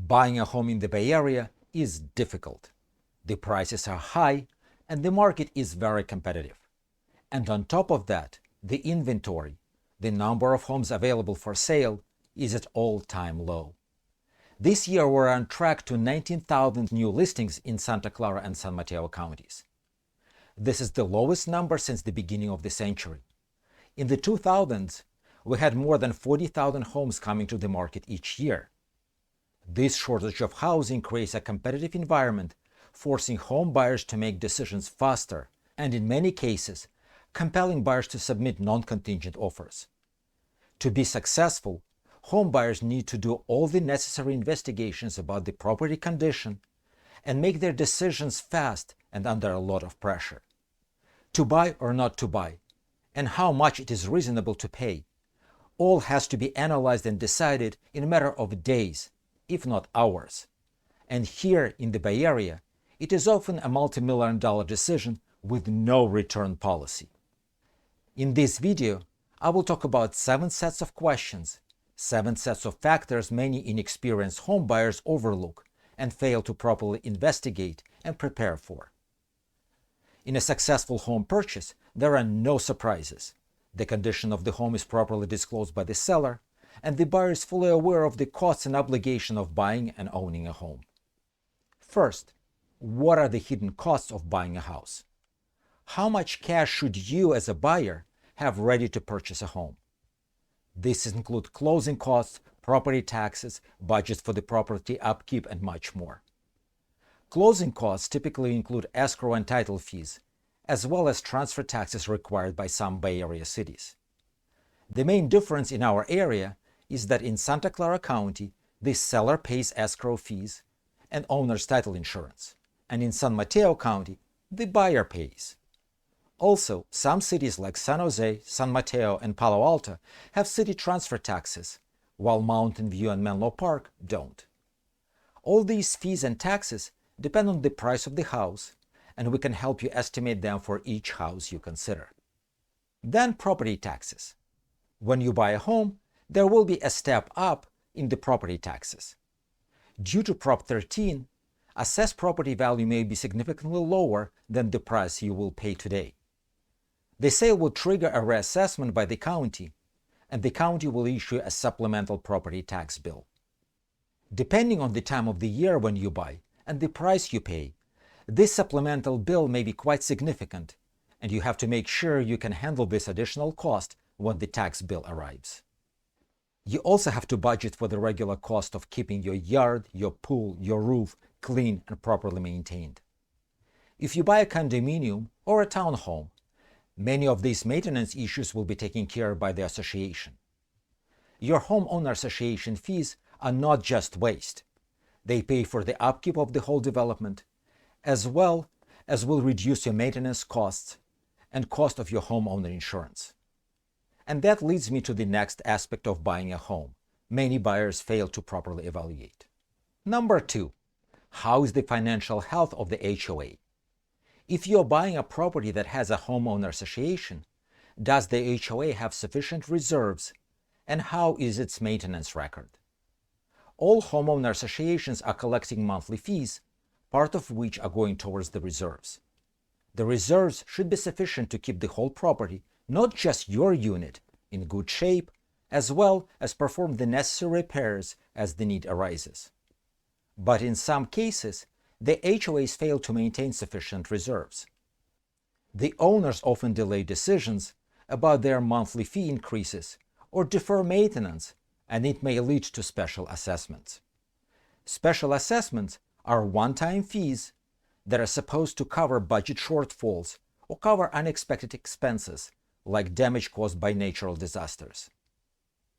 Buying a home in the Bay Area is difficult. The prices are high and the market is very competitive. And on top of that, the inventory, the number of homes available for sale, is at all-time low. This year we're on track to 19,000 new listings in Santa Clara and San Mateo counties. This is the lowest number since the beginning of the century. In the 2000s, we had more than 40,000 homes coming to the market each year. This shortage of housing creates a competitive environment, forcing home buyers to make decisions faster and, in many cases, compelling buyers to submit non-contingent offers. To be successful, home buyers need to do all the necessary investigations about the property condition and make their decisions fast and under a lot of pressure. To buy or not to buy, and how much it is reasonable to pay, all has to be analyzed and decided in a matter of days, if not hours. And here in the Bay Area, it is often a multi-million-dollar decision with no return policy. In this video, I will talk about 7 sets of questions, 7 sets of factors many inexperienced home buyers overlook and fail to properly investigate and prepare for. In a successful home purchase, there are no surprises. The condition of the home is properly disclosed by the seller, and the buyer is fully aware of the costs and obligation of buying and owning a home. First, what are the hidden costs of buying a house? How much cash should you, as a buyer, have ready to purchase a home? This includes closing costs, property taxes, budgets for the property upkeep, and much more. Closing costs typically include escrow and title fees, as well as transfer taxes required by some Bay Area cities. The main difference in our area is that in Santa Clara County, the seller pays escrow fees and owner's title insurance, and in San Mateo County, the buyer pays. Also, some cities like San Jose, San Mateo, and Palo Alto have city transfer taxes, while Mountain View and Menlo Park don't. All these fees and taxes depend on the price of the house, and we can help you estimate them for each house you consider. Then property taxes. When you buy a home, there will be a step up in the property taxes. Due to Prop 13, assessed property value may be significantly lower than the price you will pay today. The sale will trigger a reassessment by the county, and the county will issue a supplemental property tax bill. Depending on the time of the year when you buy and the price you pay, this supplemental bill may be quite significant, and you have to make sure you can handle this additional cost when the tax bill arrives. You also have to budget for the regular cost of keeping your yard, your pool, your roof clean and properly maintained. If you buy a condominium or a townhome, many of these maintenance issues will be taken care of by the association. Your Homeowner Association fees are not just waste. They pay for the upkeep of the whole development, as well as will reduce your maintenance costs and cost of your homeowner insurance. And that leads me to the next aspect of buying a home many buyers fail to properly evaluate. Number 2, how is the financial health of the HOA? If you're buying a property that has a homeowner association, does the HOA have sufficient reserves, and how is its maintenance record? All homeowner associations are collecting monthly fees, part of which are going towards the reserves. The reserves should be sufficient to keep the whole property, not just your unit, in good shape, as well as perform the necessary repairs as the need arises. But in some cases, the HOAs fail to maintain sufficient reserves. The owners often delay decisions about their monthly fee increases or defer maintenance, and it may lead to special assessments. Special assessments are one-time fees that are supposed to cover budget shortfalls or cover unexpected expenses like damage caused by natural disasters.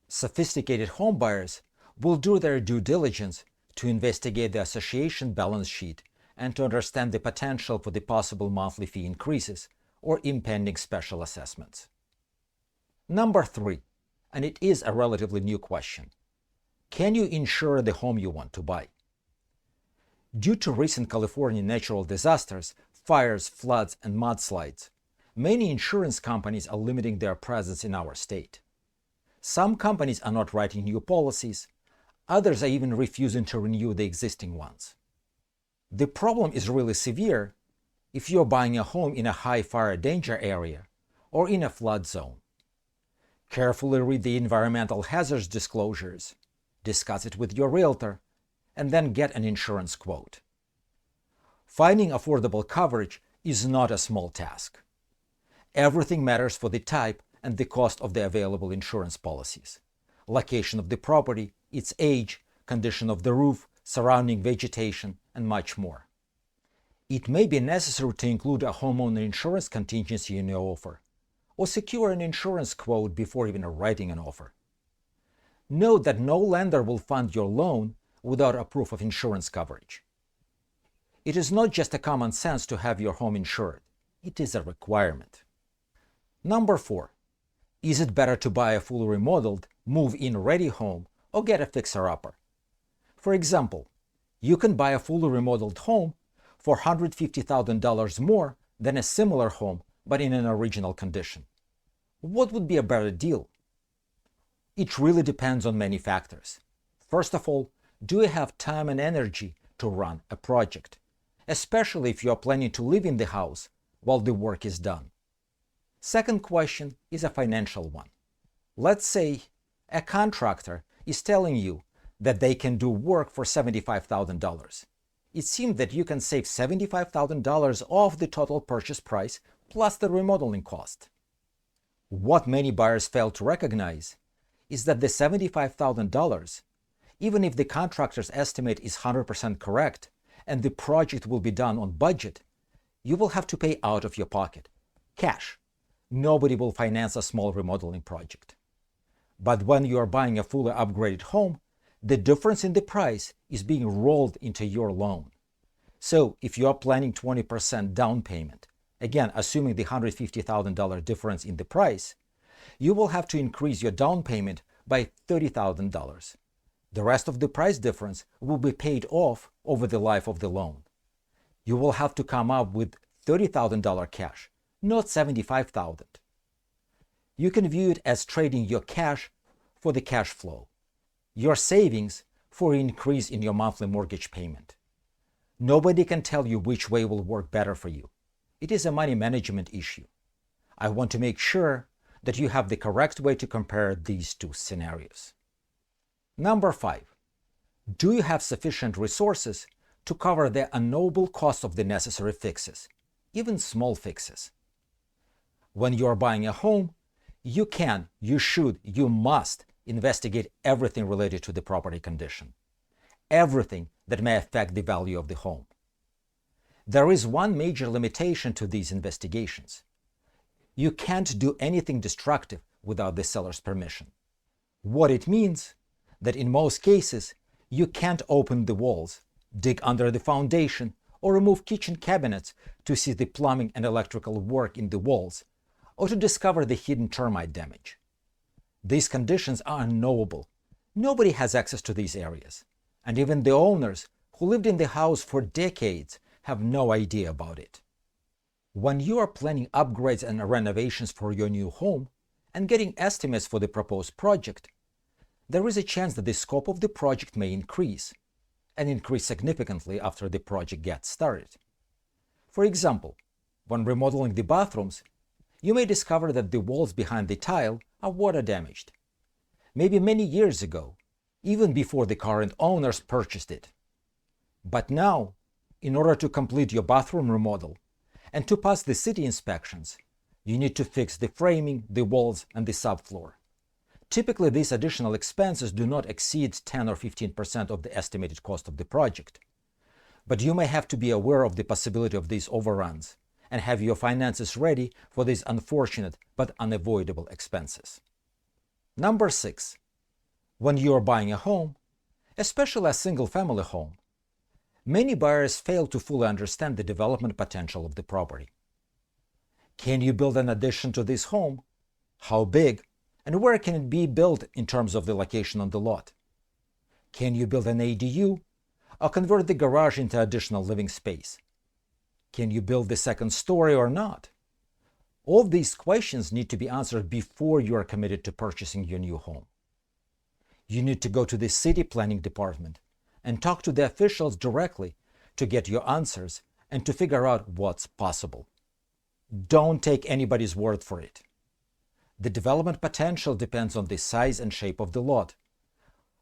Sophisticated homebuyers will do their due diligence to investigate the association balance sheet and to understand the potential for the possible monthly fee increases or impending special assessments. Number 3, and it is a relatively new question: can you insure the home you want to buy? Due to recent California natural disasters, fires, floods, and mudslides, many insurance companies are limiting their presence in our state. Some companies are not writing new policies, Others are even refusing to renew the existing ones. The problem is really severe if you're buying a home in a high fire danger area or in a flood zone. Carefully read the environmental hazards disclosures, discuss it with your realtor, and then get an insurance quote. Finding affordable coverage is not a small task. Everything matters for the type and the cost of the available insurance policies, location of the property, its age, condition of the roof, surrounding vegetation, and much more. It may be necessary to include a homeowner insurance contingency in your offer, or secure an insurance quote before even writing an offer. Note that no lender will fund your loan without a proof of insurance coverage. It is not just a common sense to have your home insured. It is a requirement. Number 4. Is it better to buy a fully remodeled, move-in ready home or get a fixer-upper? For example, you can buy a fully remodeled home for $150,000 more than a similar home but in an original condition. What would be a better deal? It really depends on many factors. First of all, do you have time and energy to run a project, especially if you are planning to live in the house while the work is done? Second question is a financial one. Let's say a contractor is telling you that they can do work for $75,000. It seems that you can save $75,000 off the total purchase price plus the remodeling cost. What many buyers fail to recognize is that the $75,000, even if the contractor's estimate is 100% correct and the project will be done on budget, you will have to pay out of your pocket, cash. Nobody will finance a small remodeling project. But when you are buying a fully upgraded home, the difference in the price is being rolled into your loan. So if you are planning 20% down payment, again assuming the $150,000 difference in the price, you will have to increase your down payment by $30,000. The rest of the price difference will be paid off over the life of the loan. You will have to come up with $30,000 cash, not $75,000. You can view it as trading your cash for the cash flow, your savings for an increase in your monthly mortgage payment. Nobody can tell you which way will work better for you. It is a money management issue. I want to make sure that you have the correct way to compare these two scenarios. Number 5. Do you have sufficient resources to cover the unknowable cost of the necessary fixes, even small fixes? When you are buying a home, you can, you should, you must investigate everything related to the property condition, everything that may affect the value of the home. There is one major limitation to these investigations. You can't do anything destructive without the seller's permission. What it means that in most cases, you can't open the walls, dig under the foundation, or remove kitchen cabinets to see the plumbing and electrical work in the walls, or to discover the hidden termite damage. These conditions are unknowable. Nobody has access to these areas, and even the owners who lived in the house for decades have no idea about it. When you are planning upgrades and renovations for your new home and getting estimates for the proposed project, there is a chance that the scope of the project may increase, and increase significantly after the project gets started. For example, when remodeling the bathrooms, you may discover that the walls behind the tile are water damaged. Maybe many years ago, even before the current owners purchased it. But now, in order to complete your bathroom remodel and to pass the city inspections, you need to fix the framing, the walls, and the subfloor. Typically, these additional expenses do not exceed 10 or 15% of the estimated cost of the project. But you may have to be aware of the possibility of these overruns and have your finances ready for these unfortunate but unavoidable expenses. Number 6. When you are buying a home, especially a single-family home, many buyers fail to fully understand the development potential of the property. Can you build an addition to this home? How big? And where can it be built in terms of the location on the lot? Can you build an ADU or convert the garage into additional living space? Can you build the second story or not? All these questions need to be answered before you are committed to purchasing your new home. You need to go to the city planning department and talk to the officials directly to get your answers and to figure out what's possible. Don't take anybody's word for it. The development potential depends on the size and shape of the lot,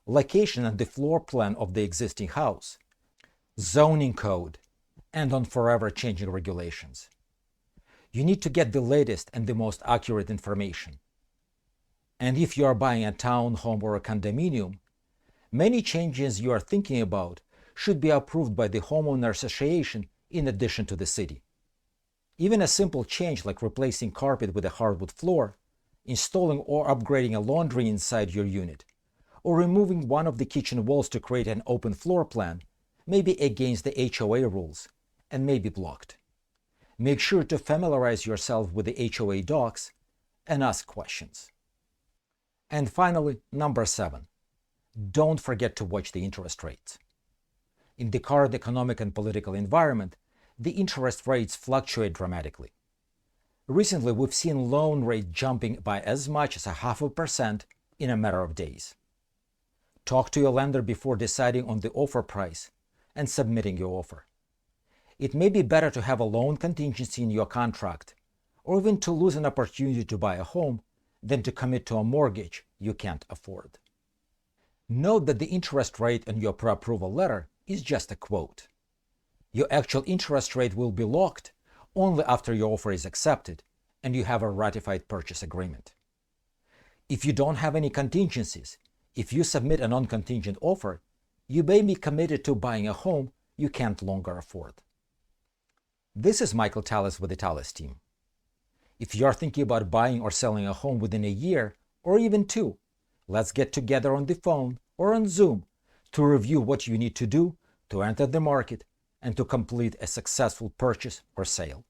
location and the floor plan of the existing house, zoning code, and on forever changing regulations. You need to get the latest and the most accurate information. And if you are buying a townhome or a condominium, many changes you are thinking about should be approved by the Homeowners Association in addition to the city. Even a simple change like replacing carpet with a hardwood floor, installing or upgrading a laundry inside your unit, or removing one of the kitchen walls to create an open floor plan may be against the HOA rules and may be blocked. Make sure to familiarize yourself with the HOA docs and ask questions. And finally, number 7, don't forget to watch the interest rates. In the current economic and political environment, the interest rates fluctuate dramatically. Recently, we've seen loan rates jumping by as much as 0.5% in a matter of days. Talk to your lender before deciding on the offer price and submitting your offer. It may be better to have a loan contingency in your contract, or even to lose an opportunity to buy a home than to commit to a mortgage you can't afford. Note that the interest rate on your pre-approval letter is just a quote. Your actual interest rate will be locked only after your offer is accepted and you have a ratified purchase agreement. If you don't have any contingencies, if you submit a non-contingent offer, you may be committed to buying a home you can't longer afford. This is Michael Talis with the Talis Team. If you're thinking about buying or selling a home within a year or even 2, let's get together on the phone or on Zoom to review what you need to do to enter the market and to complete a successful purchase or sale.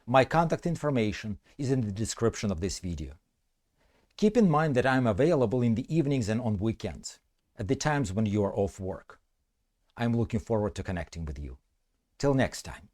My contact information is in the description of this video. Keep in mind that I'm available in the evenings and on weekends, at the times when you are off work. I'm looking forward to connecting with you. Till next time.